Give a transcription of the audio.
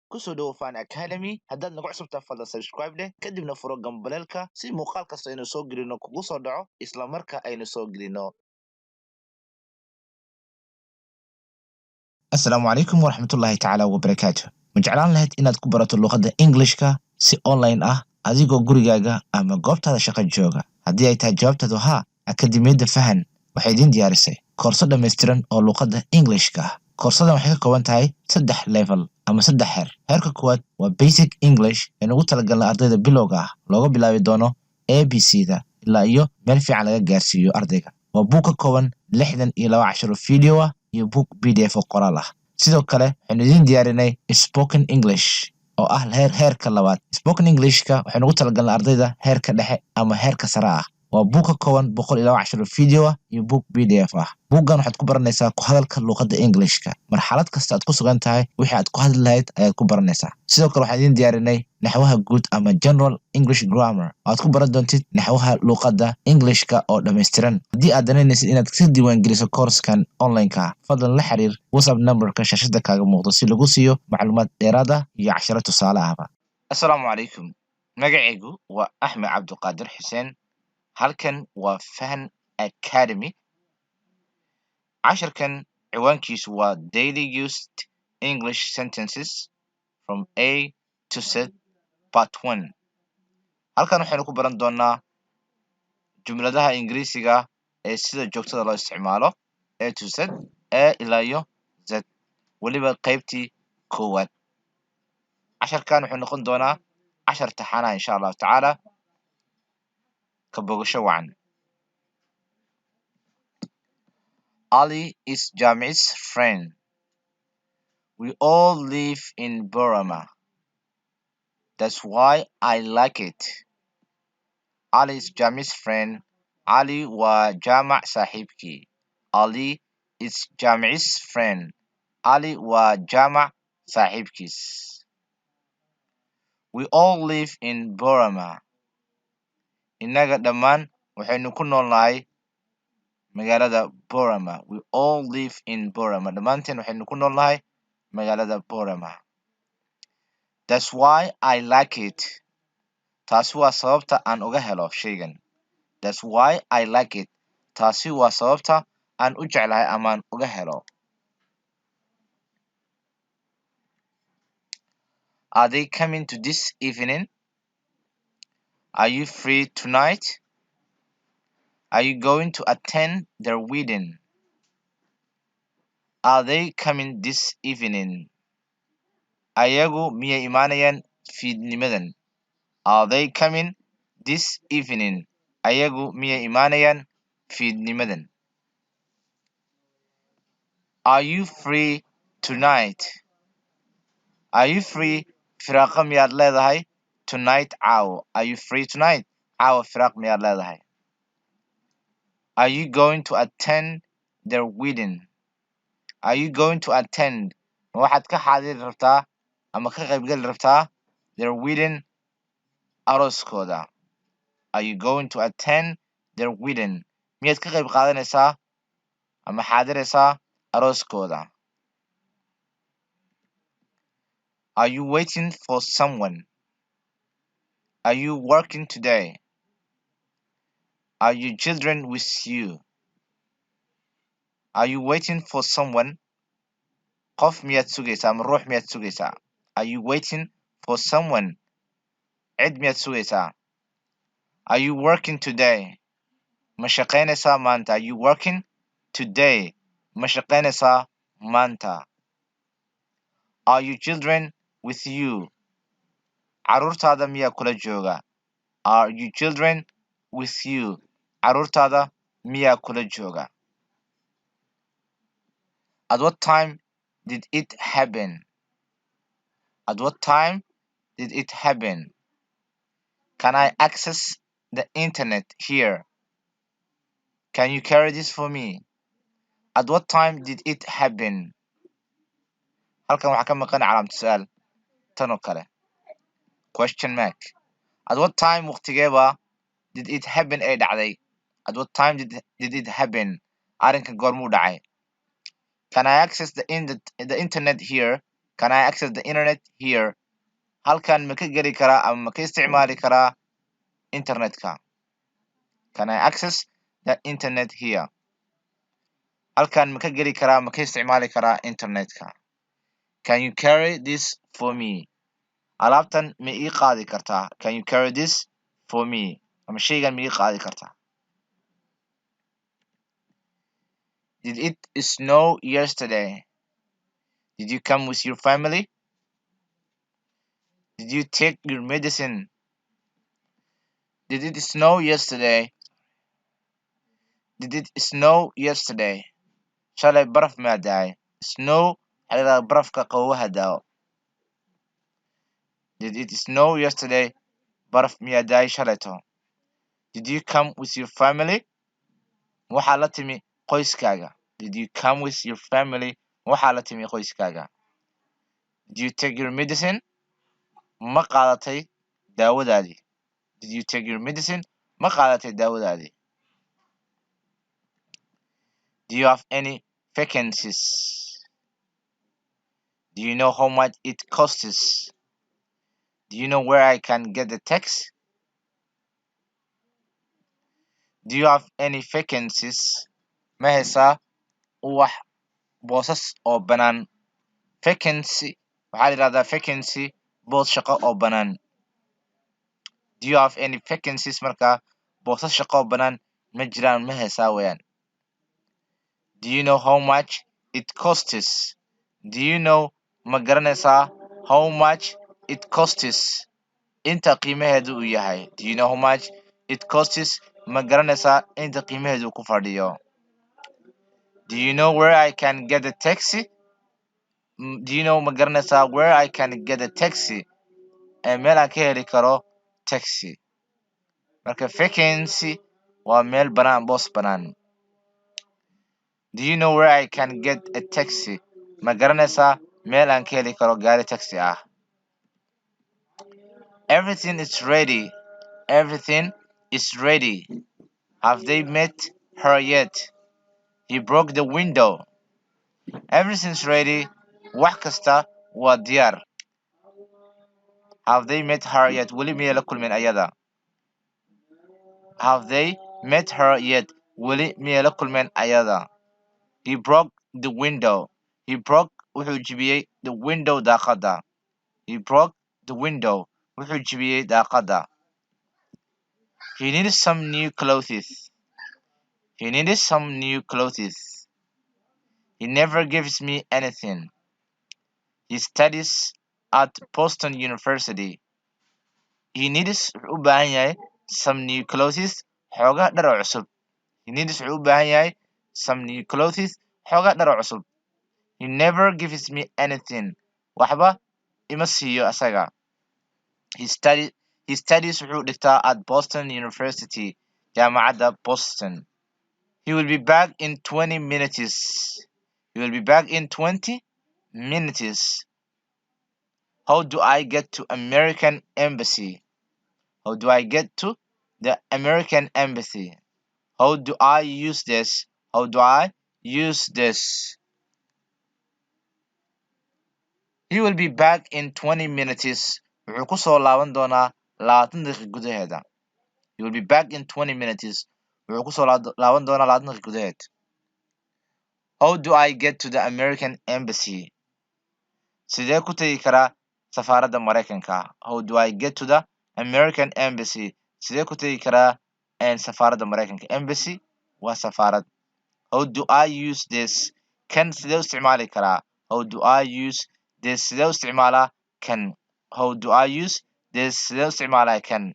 kusoo dhawo Fan Academy haddaad nagu cusubtaa fadlan subscribe leh kadibna furo gambaleelka si muuqaal kasta aynu soo gelino kugu soo dhaco isla marka aynu soo gelino. Assalaamu calaykum waraxmatullaahi tacaala wabarakaatuh. Ma jeclaan lahayd inaad ku barato luqadda Englishka si online ah adigoo gurigaaga ama goobtaada shaqo jooga? Haddii ay tahay jawaabtaadu haa, Akademiyadda Fahan waxay idiin diyaarisay koorso dhammaystiran oo luqadda Englishka ah. Koorsadan waxay ka kooban tahay 3 level ama 3 heer. Heerka koowaad waa Basic English ee ugu talagalnay ardayda bilowga ah looga bilaabi doono ABCda ilaa iyo meel fiican laga gaarsiiyo ardayga. Waa buug ka kooban 62 casharo video ah iyo buug PDF oo qoraal ah. Sidoo kale waxaynu idiin diyaarinay Spoken English oo ah heerka labaad. Spoken Englishka waxaynu ugu talagalnay ardayda heerka dhexe ama heerka sare ah. Waa buug ka kooban 102 casharo video ah iyo buug PDF ah. Buuggan waxaad ku baranaysaa ku hadalka luqadda Englishka. Marxalad kasta aad ku sugan tahay wixii aad ku hadli lahayd ayaad ku baranaysaa. Sidoo kale waxaan idiin diyaarinay naxwaha guud ama General English Grammar oo aad ku baran doontid naxwaha luqadda Englishka oo dhammaystiran. Haddii aad danaynaysid inaad ka diiwaangeliso koorskan online-ka ah, fadlan la xiriir WhatsApp numberka shaashada kaaga muuqdo si lagu siiyo macluumaad dheeraad ah iyo casharo tusaale ahba. Assalaamu calaykum. Magacaygu waa Axmed Cabdiqaadir Xuseen. Halkan waa Fahan Academy. Casharkan ciwaankiisu waa Daily Used English Sentences from A to Z Part 1. Halkan waxaynu ku baran doonaa jumladaha ingriisiga ee sida joogtada loo isticmaalo A to Z, A ilaa iyo Z, weliba qaybtii koowaad. Casharkan wuxuu noqon doonaa cashar taxana insha allahu tacaala. Ka bogasho wacan. Ali is Jamic's friend. We all live in Burma. That's why I like it. Ali is Jamic's friend. Ali waa Jamac saaxiibkii. Ali is Jamic's friend. Ali waa Jamac saaxiibkiis. We all live in Burma. Innaga dhammaan waxaynu ku noolnahay magaalada Burma. We all live in Burma. Dhammaanteen waxaynu ku noolnahay magaalada Burma. That's why I like it. Taasi waa sababta aan uga helo shaygan. That's why I like it. Taasi waa sababta aan u jeclahay ama aan uga helo. Are they coming to this evening? Are you free tonight? Are you going to attend their wedding? Are they coming this evening? Ayagu miyay imaanayaan fiidnimadan? Are they coming this evening? Ayagu miyay imaanayaan fiidnimadan? Are you free tonight? Are you free? Firaaqa miyaad leedahay? Tonight caawo. Are you free tonight? Caawo firaaq miyaad leedahay? Are you going to attend their wedding? Are you going to attend? Ma waxaad ka xaadiri rabtaa ama ka qaybgali rabtaa their wedding arooskooda? Are you going to attend their wedding? Miyaad ka qayb qaadanaysaa ama xaadiraysaa arooskooda? Are you waiting for someone? Are you working today? Are your children with you? Are you waiting for someone? Qof miyaad sugaysaa ama ruux miyaad sugaysaa? Are you waiting for someone? Cid miyaad sugaysaa? Are you working today? Ma shaqaynaysaa maanta? Are you working today? Ma shaqaynaysaa maanta? Are your children with you? Carruurtaada miyaa kula jooga? Are your children with you? Carruurtaada miyaa kula jooga? At what time did it happen? At what time did it happen? Can I access the internet here? Can you carry this for me? At what time did it happen? Halkan waxaa ka maqan calaamad su'aal tan oo kale. Question mark. At what time waqtigeeba did it happen ay dhacday? At what time did it happen? Arrinkan goormuu dhacay? Can I access the internet here? Can I access the internet here? Halkan ma ka geli karaa ama ma ka isticmaali karaa internetka? Can I access the internet here? Halkan ma ka geli karaa ma ka isticmaali karaa internetka? Can you carry this for me? Alaabtan ma ii qaadi kartaa? Can you carry this for me? Ama shaygan ma ii qaadi kartaa? Did it snow yesterday? Did you come with your family? Did you take your medicine? Did it snow yesterday? Did it snow yesterday? Shalay baraf ma da'ay? Snow waxaa la yidhahdaa barafka qaboobaha da'o. Did it snow yesterday? Baraf miyaa da'ay shalayto? Did you come with your family? Waxaa la timi qoyskaaga. Did you come with your family? Waxaa la timi qoyskaaga. Did you take your medicine? Ma qaadatay daawadaadii? Did you take your medicine? Ma qaadatay daawadaadii? Do you have any vacancies? Do you know how much it costs? Do you know where I can get the tax? Do you have any vacancies? Ma haysaa wax boosas oo bannaan? Vacancy waxaa la yidhahdaa vacancy boos shaqo oo bannaan. Do you have any vacancies markaa boosas shaqo oo bannaan ma jiraan ma haysaa weeyaan. Do you know how much it costs? Do you know ma garanaysaa how much it costs? Inta qiimaheedu uu yahay. Do you know how much it costs? Ma garanaysaa inta qiimaheedu ku fadhiyo. Do you know where I can get a taxi? Do you know ma garanaysaa where I can get a taxi? Meel aan ka heli karo taxi. Marka vacancy waa meel bannaan boos bannaan. Do you know where I can get a taxi? Ma garanaysaa meel aan ka heli karo gaari taxi ah. Everything is ready. Everything is ready. Have they met her yet? He broke the window. Everything's ready. Wax kasta waa diyaar. Have they met her yet? Weli miyay la kulmeen ayada? Have they met her yet? Weli miyay la kulmeen ayada? He broke the window. He broke wuxuu jibiyey the window daaqada. He broke the window. Wuxuu jibiyey daaqada. He needs some new clothes. He needs some new clothes. He never gives me anything. He studies at Boston University. He needs wuxuu u baahan yahay some new clothes. Xoogaa dhar oo cusub. He needs wuxuu u baahan yahay some new clothes. Xoogaa dhar oo cusub. He never gives me anything. Waxba ima siiyo asaga. He studies wuxuu dhigtaa at Boston University. Jaamacadda Boston. He will be back in 20 minutes. He will be back in 20 minutes. How do I get to American Embassy? How do I get to the American Embassy? How do I use this? How do I use this? He will be back in 20 minutes. Wuxuu ku soo laaban doonaa 20 daqiiqo gudaheeda. He will be back in 20 minutes. Wuxuu ku soo laaban doonaa 20 daqiiqo gudaheed. How do I get to the American Embassy? Sidee ku tagi karaa safaaradda Mareykanka? How do I get to the American Embassy? Sidee ku tagi karaa safaaradda Mareykanka? Embassy waa safaarad. How do I use this? Kan sidee u isticmaali karaa? How do I use this? Sidee u isticmaalaa kan? How do I use this? Sidee u isticmaalaa kan?